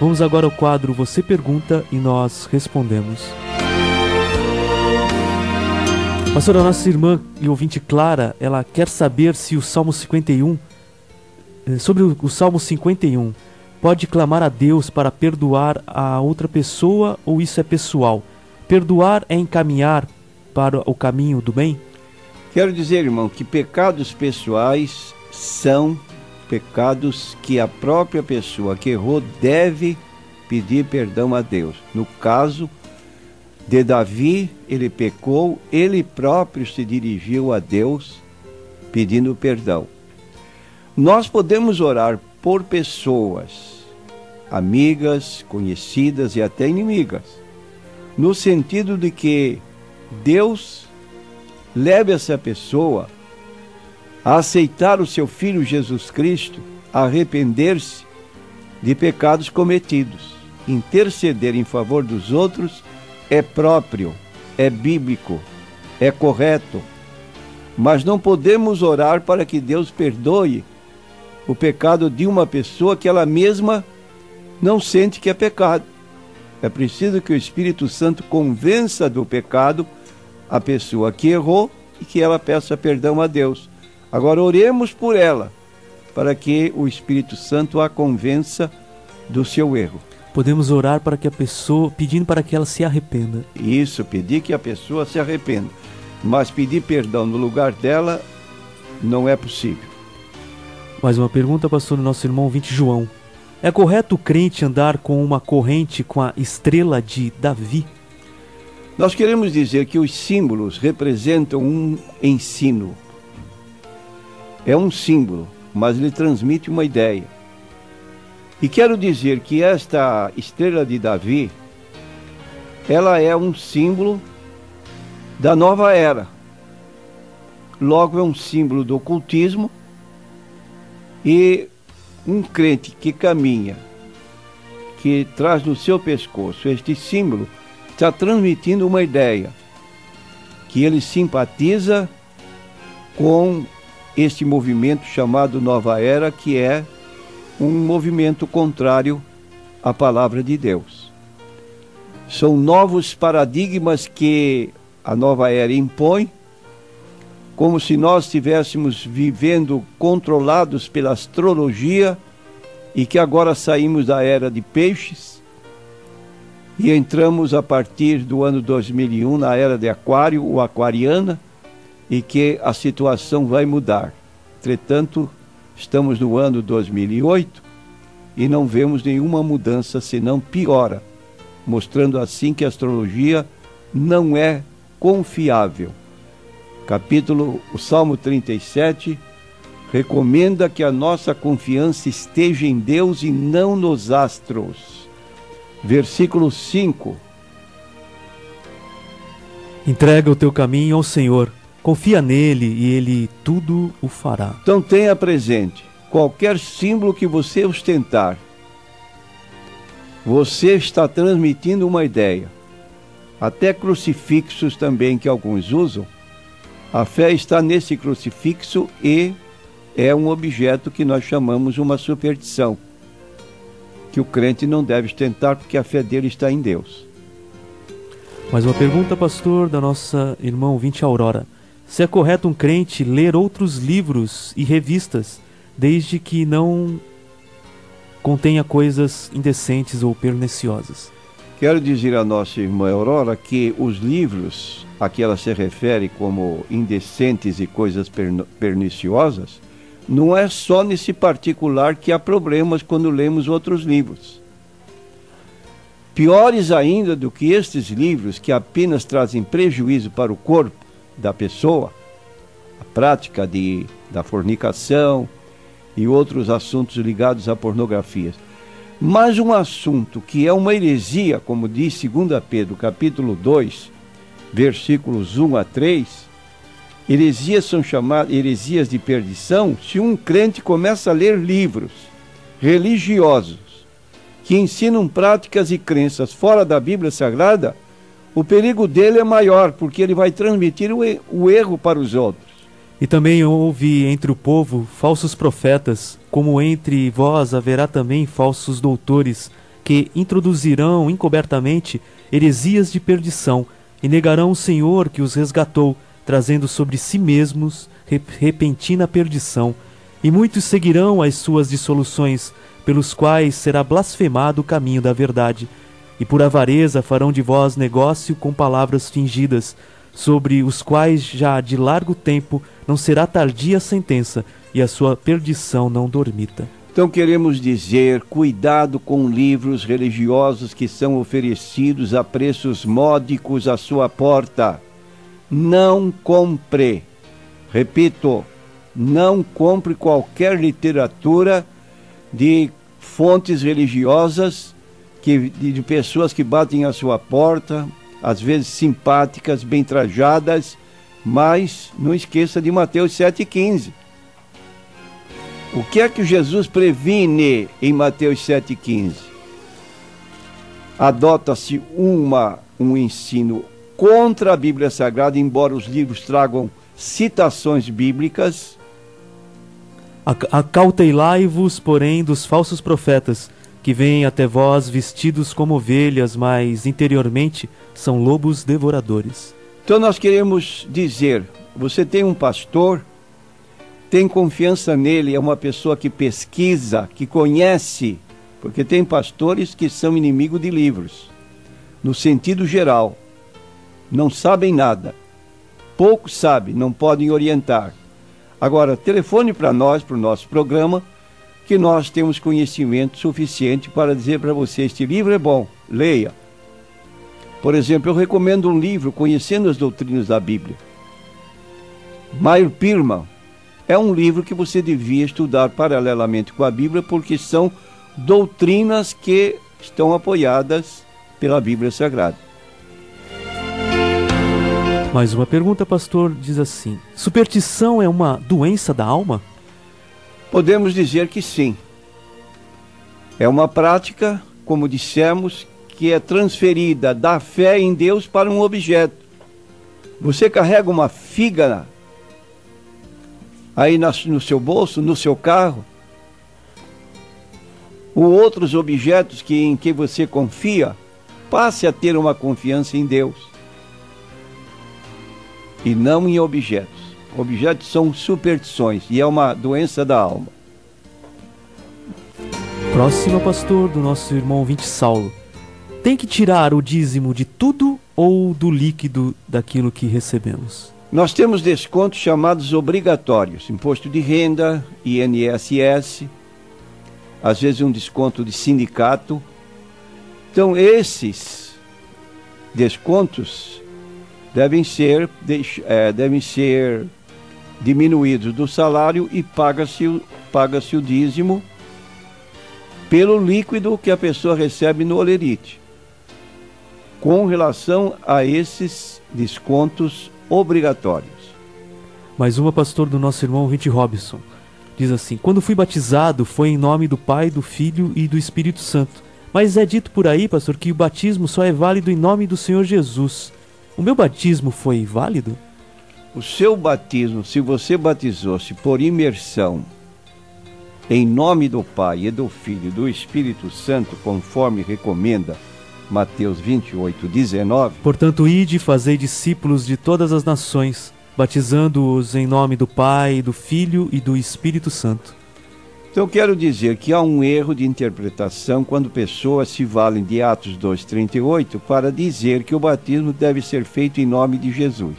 Vamos agora ao quadro Você Pergunta e Nós Respondemos. Pastora, a nossa irmã e ouvinte Clara, ela quer saber se o Salmo 51, sobre o Salmo 51, pode clamar a Deus para perdoar a outra pessoa ou isso é pessoal? Perdoar é encaminhar para o caminho do bem? Quero dizer, irmão, que pecados pessoais são pecados que a própria pessoa que errou deve pedir perdão a Deus. No caso de Davi, ele pecou, ele próprio se dirigiu a Deus pedindo perdão. Nós podemos orar por pessoas, amigas, conhecidas e até inimigas, no sentido de que Deus leve essa pessoa a aceitar o seu Filho Jesus Cristo, a arrepender-se de pecados cometidos. Interceder em favor dos outros é próprio, é bíblico, é correto. Mas não podemos orar para que Deus perdoe o pecado de uma pessoa que ela mesma não sente que é pecado. É preciso que o Espírito Santo convença do pecado a pessoa que errou e que ela peça perdão a Deus. Agora oremos por ela, para que o Espírito Santo a convença do seu erro. Podemos orar para que a pessoa, pedindo para que ela se arrependa. Isso, pedir que a pessoa se arrependa. Mas pedir perdão no lugar dela não é possível. Mais uma pergunta, pastor, do nosso irmão ouvinte João. É correto o crente andar com uma corrente com a estrela de Davi? Nós queremos dizer que os símbolos representam um ensino. É um símbolo, mas ele transmite uma ideia. E quero dizer que esta estrela de Davi, ela é um símbolo da nova era. Logo é um símbolo do ocultismo, e um crente que caminha, que traz no seu pescoço este símbolo, está transmitindo uma ideia, que ele simpatiza com este movimento chamado Nova Era, que é um movimento contrário à palavra de Deus. São novos paradigmas que a Nova Era impõe, como se nós estivéssemos vivendo controlados pela astrologia e que agora saímos da era de peixes e entramos a partir do ano 2001 na era de Aquário ou Aquariana, e que a situação vai mudar. Entretanto, estamos no ano 2008 e não vemos nenhuma mudança, senão piora, mostrando assim que a astrologia não é confiável. O Salmo 37 recomenda que a nossa confiança esteja em Deus e não nos astros. Versículo 5. Entrega o teu caminho ao Senhor, confia nele e ele tudo o fará. Então tenha presente, qualquer símbolo que você ostentar, você está transmitindo uma ideia. Até crucifixos também que alguns usam, a fé está nesse crucifixo e é um objeto que nós chamamos uma superstição, que o crente não deve ostentar porque a fé dele está em Deus. Mais uma pergunta, pastor, da nossa irmã ouvinte Aurora. Se é correto um crente ler outros livros e revistas, desde que não contenha coisas indecentes ou perniciosas? Quero dizer à nossa irmã Aurora que os livros a que ela se refere como indecentes e coisas perniciosas, não é só nesse particular que há problemas quando lemos outros livros. Piores ainda do que estes livros que apenas trazem prejuízo para o corpo da pessoa, a prática da fornicação e outros assuntos ligados à pornografia. Mas um assunto que é uma heresia, como diz 2 Pedro, capítulo 2, versículos 1 a 3, heresias são chamadas heresias de perdição se um crente começa a ler livros religiosos que ensinam práticas e crenças fora da Bíblia Sagrada. O perigo dele é maior, porque ele vai transmitir o erro para os outros. E também houve entre o povo falsos profetas, como entre vós haverá também falsos doutores, que introduzirão encobertamente heresias de perdição e negarão o Senhor que os resgatou, trazendo sobre si mesmos repentina perdição. E muitos seguirão as suas dissoluções, pelos quais será blasfemado o caminho da verdade. E por avareza farão de vós negócio com palavras fingidas, sobre os quais já de largo tempo não será tardia a sentença, e a sua perdição não dormita. Então queremos dizer, cuidado com livros religiosos que são oferecidos a preços módicos à sua porta. Não compre. Repito, não compre qualquer literatura de fontes religiosas, de pessoas que batem à sua porta, às vezes simpáticas, bem trajadas, mas não esqueça de Mateus 7,15. O que é que Jesus previne em Mateus 7,15? Adota-se um ensino contra a Bíblia Sagrada, embora os livros tragam citações bíblicas. Acautelai-vos, porém, dos falsos profetas, que vêm até vós vestidos como ovelhas, mas interiormente são lobos devoradores. Então nós queremos dizer, você tem um pastor, tem confiança nele, é uma pessoa que pesquisa, que conhece, porque tem pastores que são inimigos de livros, no sentido geral, não sabem nada, pouco sabem, não podem orientar. Agora, telefone para nós, para o nosso programa, que nós temos conhecimento suficiente para dizer para você, este livro é bom, leia. Por exemplo, eu recomendo um livro, Conhecendo as Doutrinas da Bíblia. Meyer Pirman. É um livro que você devia estudar paralelamente com a Bíblia, porque são doutrinas que estão apoiadas pela Bíblia Sagrada. Mais uma pergunta, pastor, diz assim: superstição é uma doença da alma? Podemos dizer que sim. É uma prática, como dissemos, que é transferida da fé em Deus para um objeto. Você carrega uma figa aí no seu bolso, no seu carro, ou outros objetos em que você confia, passe a ter uma confiança em Deus e não em objetos. Objetos são superstições e é uma doença da alma. Próxima, pastor, do nosso irmão ouvinte Saulo. Tem que tirar o dízimo de tudo ou do líquido daquilo que recebemos? Nós temos descontos chamados obrigatórios, imposto de renda, INSS, às vezes um desconto de sindicato. Então esses descontos devem ser diminuídos do salário e paga-se o dízimo pelo líquido que a pessoa recebe no holerite, com relação a esses descontos obrigatórios. Mais uma, pastor, do nosso irmão ouvinte Robson. Diz assim: quando fui batizado foi em nome do Pai, do Filho e do Espírito Santo. Mas é dito por aí, pastor, que o batismo só é válido em nome do Senhor Jesus. O meu batismo foi válido? O seu batismo, se você batizou-se por imersão em nome do Pai e do Filho e do Espírito Santo, conforme recomenda Mateus 28:19. Portanto, ide e fazei discípulos de todas as nações, batizando-os em nome do Pai, do Filho e do Espírito Santo. Então eu quero dizer que há um erro de interpretação quando pessoas se valem de Atos 2:38 para dizer que o batismo deve ser feito em nome de Jesus.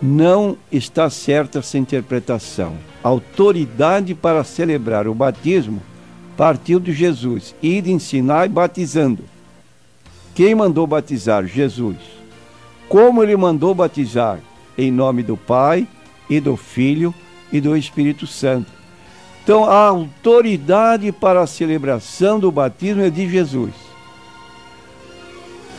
Não está certa essa interpretação. A autoridade para celebrar o batismo partiu de Jesus. Ide, ensinar e batizando. Quem mandou batizar? Jesus. Como ele mandou batizar? Em nome do Pai e do Filho e do Espírito Santo. Então a autoridade para a celebração do batismo é de Jesus.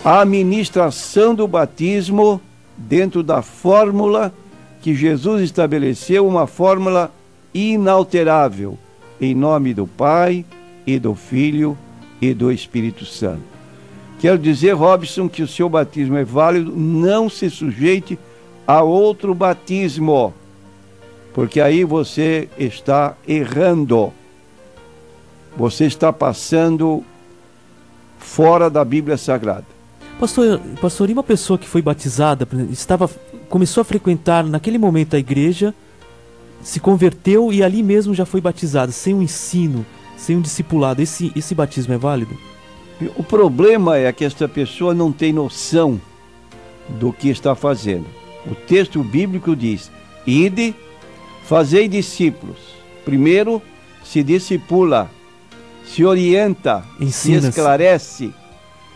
A administração do batismo dentro da fórmula que Jesus estabeleceu, uma fórmula inalterável, em nome do Pai e do Filho e do Espírito Santo. Quero dizer, Robson, que o seu batismo é válido, não se sujeite a outro batismo, porque aí você está errando. você está passando fora da Bíblia Sagrada. Pastor, e uma pessoa que foi batizada, começou a frequentar naquele momento a igreja, se converteu e ali mesmo já foi batizada, sem um ensino, sem um discipulado, esse batismo é válido? O problema é que esta pessoa não tem noção do que está fazendo. O texto bíblico diz: ide, fazei discípulos. Primeiro se discipula, se orienta, se esclarece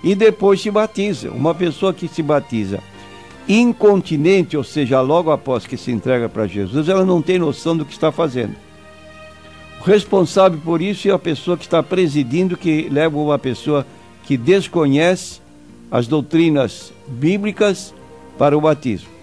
e depois se batiza. Uma pessoa que se batiza incontinente, ou seja, logo após que se entrega para Jesus, ela não tem noção do que está fazendo. O responsável por isso é a pessoa que está presidindo, que leva uma pessoa que desconhece as doutrinas bíblicas para o batismo.